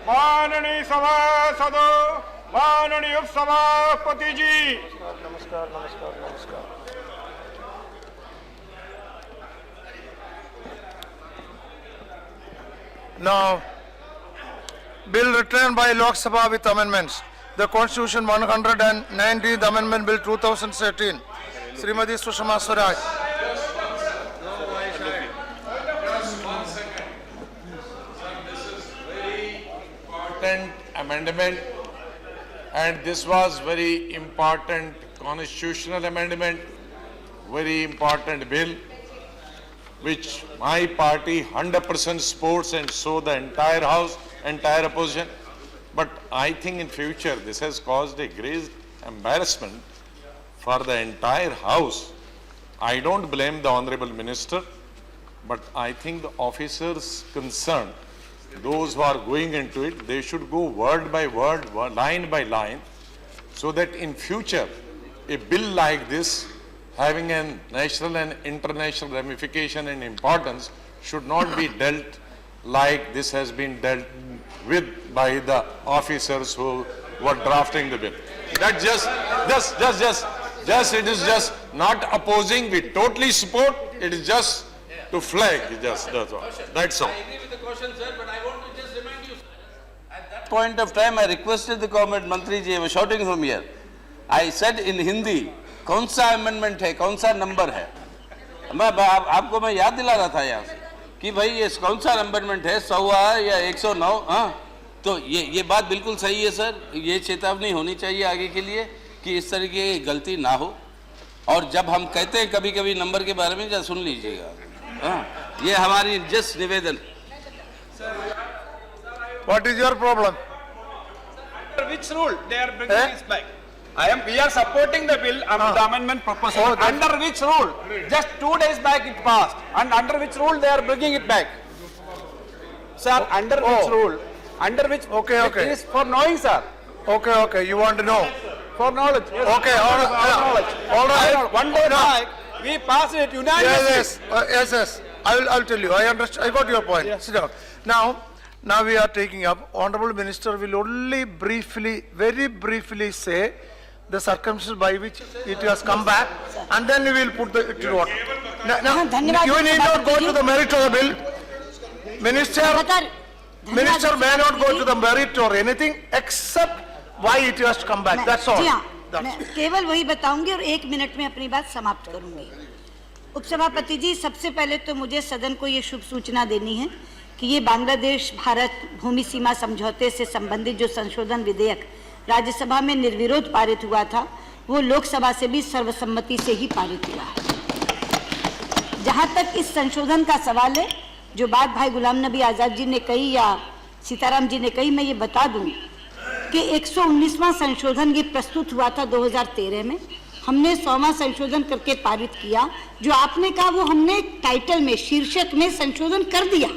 माननीय सभासदों, माननीय उपसभापति जी। नमस्कार नमस्कार नमस्कार। Now, bill returned by Lok Sabha with amendments. The Constitution 119th Amendment Bill 2013. Srimati Sushma Swaraj. Amendment, and this was very important constitutional amendment, very important bill, which my party 100% supports, and so the entire house, entire opposition. But I think in future this has caused a great embarrassment for the entire house. I don't blame the honorable minister, but I think the officers concerned, those who are going into it, they should go word by word, line by line, so that in future a bill like this, having a national and international ramification and importance, should not be dealt like this has been dealt with by the officers who were drafting the bill. That it is just not opposing, we totally support, it is just to flag, just that's all. That's all. I agree with the question, sir, but I want to just remind you, at that point of time I requested the government, Mantri ji, I was shouting from here. I said in Hindi, कौन सा amendment है, कौन सा number है, आपको मैं याद दिला रहा था यहाँ से कि भाई ये कौन सा अमेंडमेंट है, 100 या 109, हाँ, तो ये बात बिल्कुल सही है सर, ये चेतावनी होनी चाहिए आगे के लिए कि इस तरह की गलती ना हो। और जब हम कहते हैं कभी कभी नंबर के बारे में, जरा सुन लीजिएगा, हाँ, ये हमारी जस्ट निवेदन। What is your problem? Under which rule they are bringing this back? We are supporting the bill under the amendment proposal. Oh, under which rule? Just 2 days back it passed. And under which rule they are bringing it back? Sir, under which rule? Under which? Okay. It is for knowing, sir. Okay. You want to know? For knowledge. Yes. Okay. All right. 1 day back we passed it unanimously. Yes. I'll tell you. I understand. I got your point. Yes. Sit down. Now we are taking up. Honorable Minister will only very briefly say the circumstances by which it has come back, and then we will put it to vote. Now, you need not go to the merit of the bill. Minister may not go to the merit or anything except why it has come back. That's all. मैं केवल वही बताऊंगी और 1 minute में अपनी बात समाप्त करूंगी। उपसभापति जी, सबसे पहले तो मुझे सदन को ये शुभ सूचना देनी है कि ये बांग्लादेश भारत भूमि सीमा समझौते से संबंधित जो संशोधन विधेयक राज्यसभा में निर्विरोध पारित हुआ था, वो लोकसभा से भी सर्वसम्मति से ही पारित हुआ है। जहां तक इस संशोधन का सवाल है, जो बात भाई गुलाम नबी आजाद जी ने कही या सीताराम जी ने कही, मैं ये बता दूं कि 119वां संशोधन ये प्रस्तुत हुआ था 2013 में। हमने 100वां संशोधन करके पारित किया। जो आपने कहा वो हमने टाइटल में, शीर्षक में संशोधन कर दिया,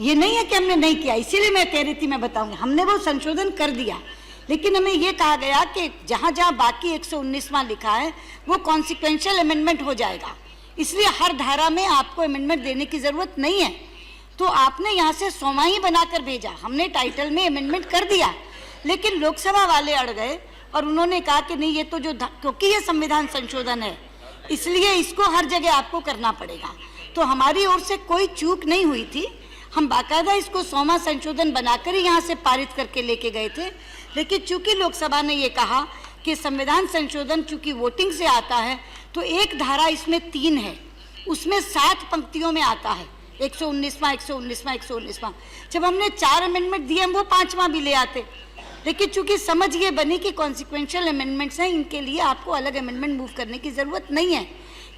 ये नहीं है कि हमने नहीं किया। इसीलिए मैं कह रही थी, मैं बताऊंगी, हमने वो संशोधन कर दिया, लेकिन हमें ये कहा गया कि जहां जहां बाकी 119वां लिखा है वो कॉन्सिक्वेंशियल अमेंडमेंट हो जाएगा, इसलिए हर धारा में आपको अमेंडमेंट देने की जरूरत नहीं है। तो आपने यहाँ से 100वां ही बनाकर भेजा, हमने टाइटल में अमेंडमेंट कर दिया, लेकिन लोकसभा वाले अड़ गए और उन्होंने कहा कि नहीं, ये तो क्योंकि ये संविधान संशोधन है इसलिए इसको हर जगह आपको करना पड़ेगा। तो हमारी ओर से कोई चूक नहीं हुई थी, हम बाकायदा इसको 100वां संशोधन बनाकर ही यहाँ से पारित करके लेके गए थे। लेकिन चूंकि लोकसभा ने ये कहा कि संविधान संशोधन चूंकि वोटिंग से आता है, तो एक धारा इसमें 3 है, उसमें 7 पंक्तियों में आता है, 119वां। जब हमने 4 अमेंडमेंट दिए, हम वो 5वां भी ले आते, लेकिन चूंकि समझ ये बनी कि कॉन्सिक्वेंशियल अमेंडमेंट्स हैं, इनके लिए आपको अलग अमेंडमेंट मूव करने की जरूरत नहीं है,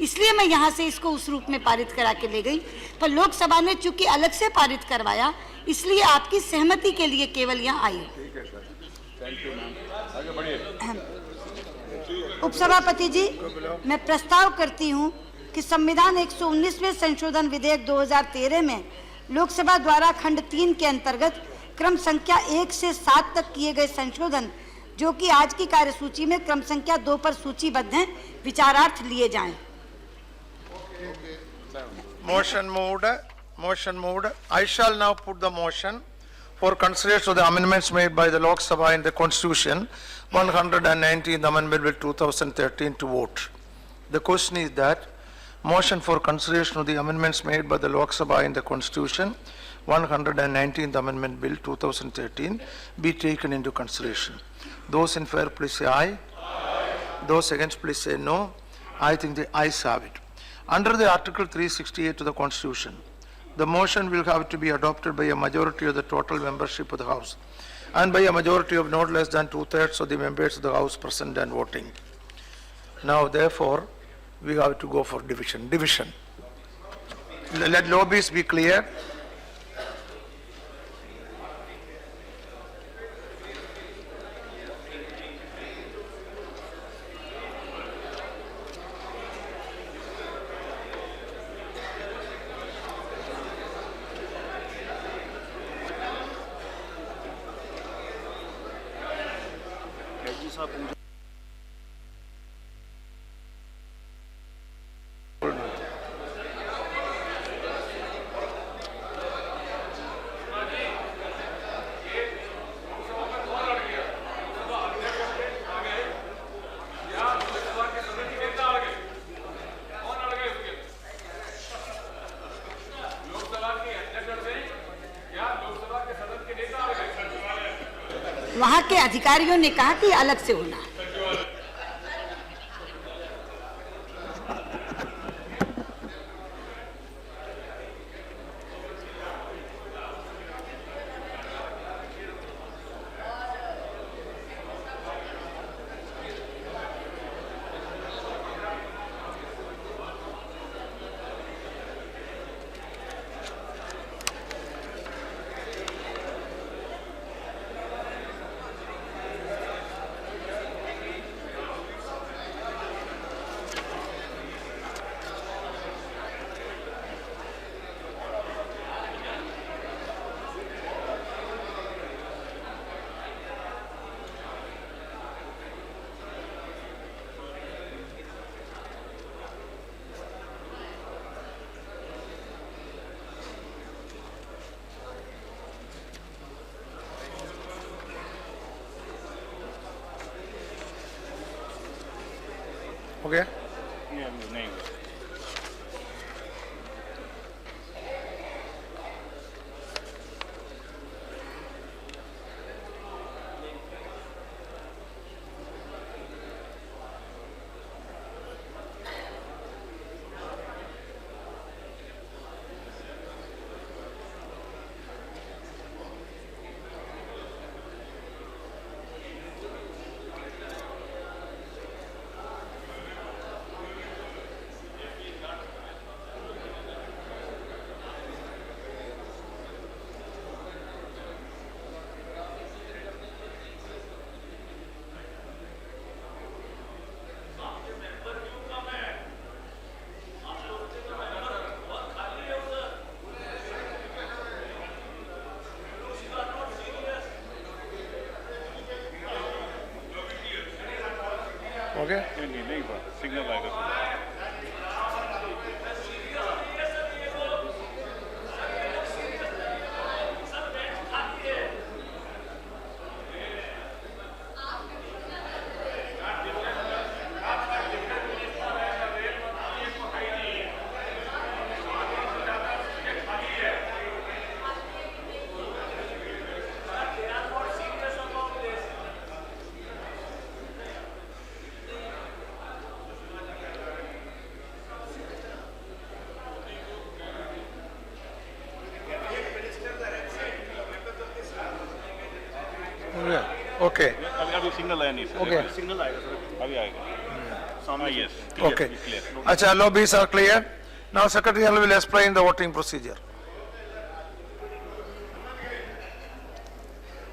इसलिए मैं यहाँ से इसको उस रूप में पारित करा के ले गई। पर लोकसभा ने चूंकि अलग से पारित करवाया, इसलिए आपकी सहमति के लिए केवल यहाँ आई। उपसभापति जी, मैं प्रस्ताव करती हूँ कि संविधान 119वें संशोधन विधेयक 2013 में लोकसभा द्वारा खंड 3 के अंतर्गत क्रम संख्या 1 से 7 तक किए गए संशोधन, जो कि आज की कार्यसूची में क्रम संख्या 2 पर सूचीबद्ध हैं, विचारार्थ लिए जाएं। Motion moved. I shall now put the motion for consideration of the amendments made by the Lok Sabha in the Constitution, 119th Amendment Bill 2013 to vote. The question is that motion for consideration of the amendments made by the Lok Sabha in the Constitution, 119th Amendment Bill 2013 be taken into consideration. Those in favor, please say aye. Aye. Those against, please say no. I think the ayes have it. Under the Article 368 of the Constitution, the motion will have to be adopted by a majority of the total membership of the House and by a majority of not less than 2/3 of the members of the House present and voting. Now, therefore, we have to go for division. Let lobbies be clear. वहां के अधिकारियों ने कहा कि अलग से होना है। Okay? Okay? सिग्नल आएगा। Okay. अभी सिग्नल आया नहीं सर। Okay. सिग्नल आएगा सर, अभी आएगा। सामने yes. Okay. Acha, lobbies are clear. Now Secretary General will explain the voting procedure.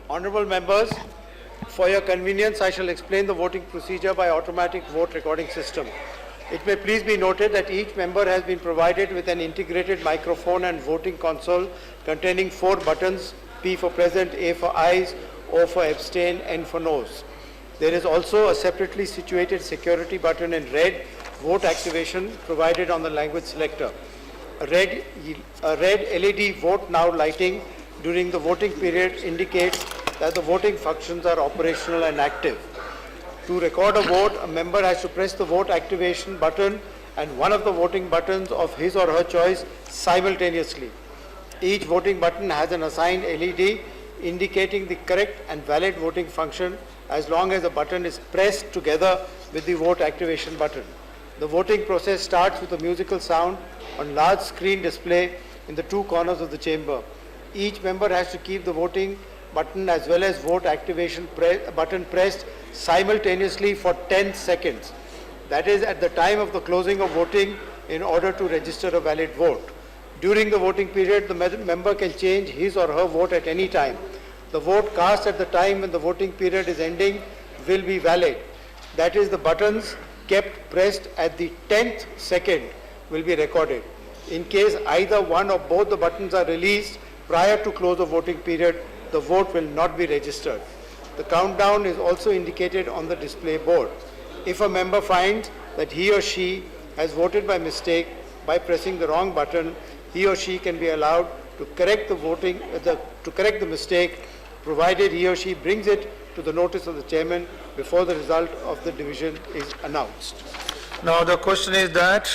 Honorable members, for your convenience, I shall explain the voting procedure by automatic vote recording system. It may please be noted that each member has been provided with an integrated microphone and voting console containing 4 buttons: P for present, A for ayes, O for abstain, N for noes. There is also a separately situated security button in red, vote activation, provided on the language selector. A red LED vote now lighting during the voting period indicates that the voting functions are operational and active. To record a vote, a member has to press the vote activation button and one of the voting buttons of his or her choice simultaneously. Each voting button has an assigned LED indicating the correct and valid voting function as long as the button is pressed together with the vote activation button. The voting process starts with a musical sound on large screen display in the two corners of the chamber. Each member has to keep the voting button as well as vote activation button pressed simultaneously for 10 seconds. That is at the time of the closing of voting in order to register a valid vote. During the voting period, the member can change his or her vote at any time. The vote cast at the time when the voting period is ending will be valid. That is, the buttons kept pressed at the 10th second will be recorded. In case either one or both the buttons are released prior to close of voting period, the vote will not be registered. The countdown is also indicated on the display board. If a member finds that he or she has voted by mistake by pressing the wrong button, he or she can be allowed to correct the mistake, provided he or she brings it to the notice of the chairman before the result of the division is announced. Now the question is that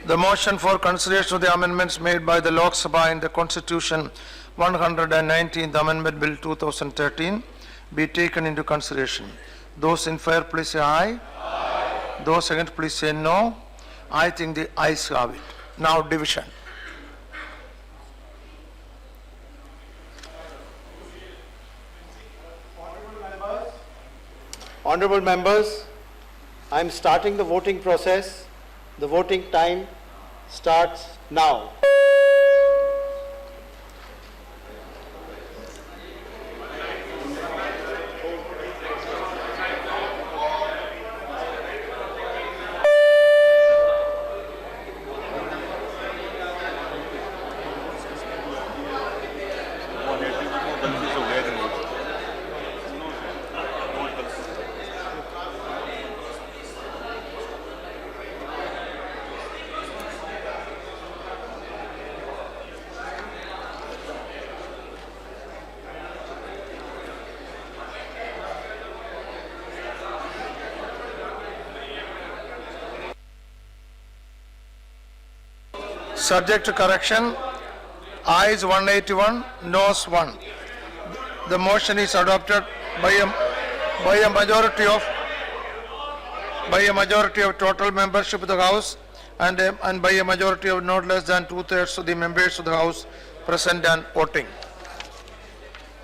the motion for consideration of the amendments made by the Lok Sabha in the Constitution 119th Amendment Bill 2013 be taken into consideration. Those in favor, please say aye. Aye. Those against, please say no. I think the ayes have it. Now division. Honorable members, I am starting the voting process. The voting time starts now. Subject to correction, ayes 181, noes 1. The motion is adopted by a majority of total membership of the House and by a majority of not less than 2/3 of the members of the House present and voting.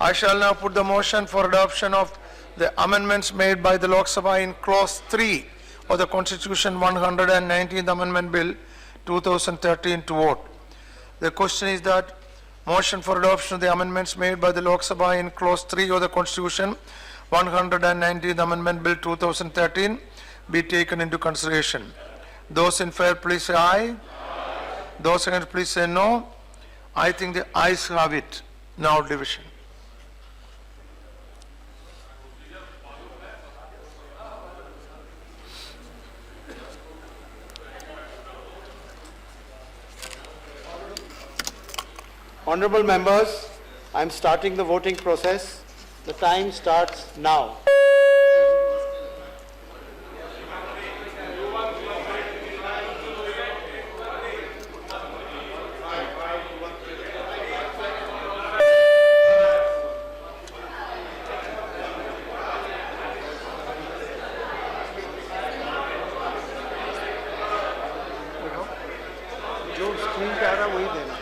I shall now put the motion for adoption of the amendments made by the Lok Sabha in Clause 3 of the Constitution 119th Amendment Bill 2013 to vote. The question is that motion for adoption of the amendments made by the Lok Sabha in Clause 3 of the Constitution 119th Amendment Bill 2013 be taken into consideration. Those in favor, please say aye. Those against, please say no. I think the ayes have it. Now division. Honorable members, I am starting the voting process. The time starts now. जो screen पे आ रहा है वही देना.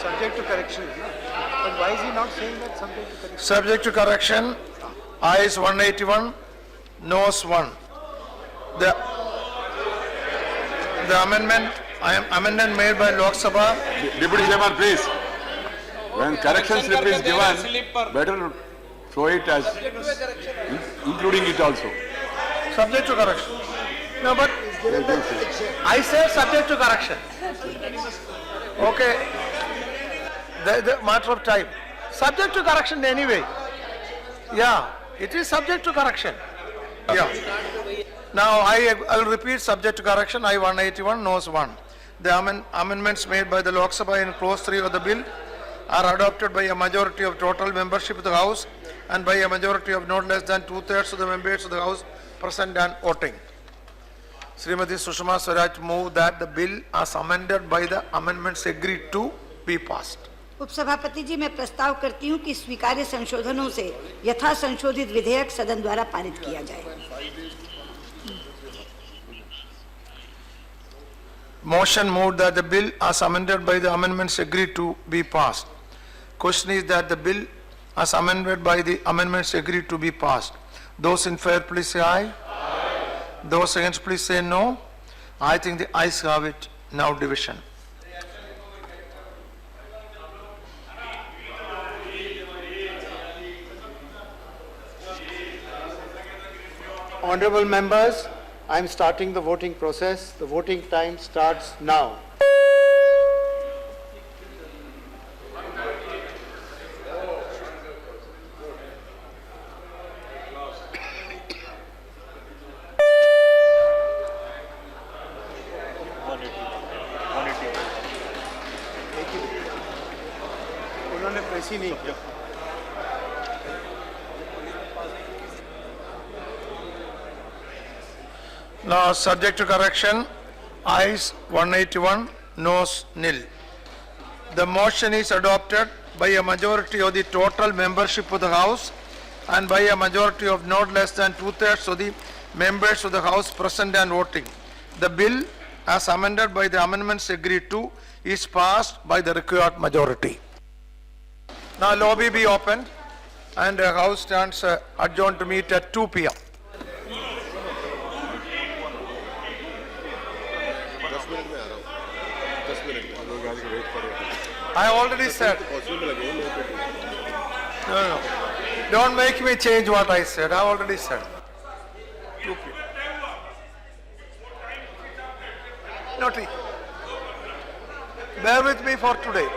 Subject to correction, no? But why is he not saying that subject to correction? Subject to correction, ayes 181, noes 1. The amendment made by Lok Sabha. Deputy Chairman, please. When correction slip is given, better show it as including it also. Subject to correction. No, but I said subject to correction. Okay. The matter of time. Subject to correction anyway. Yeah, it is subject to correction. Yeah. Now I will repeat subject to correction, I 181, noes 1. the amendments made by the Lok Sabha in clause 3 of the bill are adopted by a majority of total membership of the House and by a majority of not less than 2/3 of the members of the House present and voting. Srimati Sushma Swaraj moved that the bill as amended by the amendments agreed to be passed. उपसभापति जी, मैं प्रस्ताव करती हूं कि स्वीकार्य संशोधनों से यथा संशोधित विधेयक सदन द्वारा पारित किया जाए। Motion moved that the bill as amended by the amendments agreed to be passed. Question is that the bill as amended by the amendments agreed to be passed. Those in favor, please say aye. Those against, please say no. I think the ayes have it. Now division. Honorable members, I am starting the voting process. The voting time starts now. उन्होंने press ही नहीं किया। Now, subject to correction, ayes 181, noes nil. The motion is adopted by a majority of the total membership of the House and by a majority of not less than 2/3 of the members of the House present and voting. The bill, as amended by the amendments agreed to, is passed by the required majority. Now, lobby be opened and the House stands adjourned to meet at 2 p.m. I already said. No. Don't make me change what I said. I already said. 2 p.m. Noti. Bear with me for today.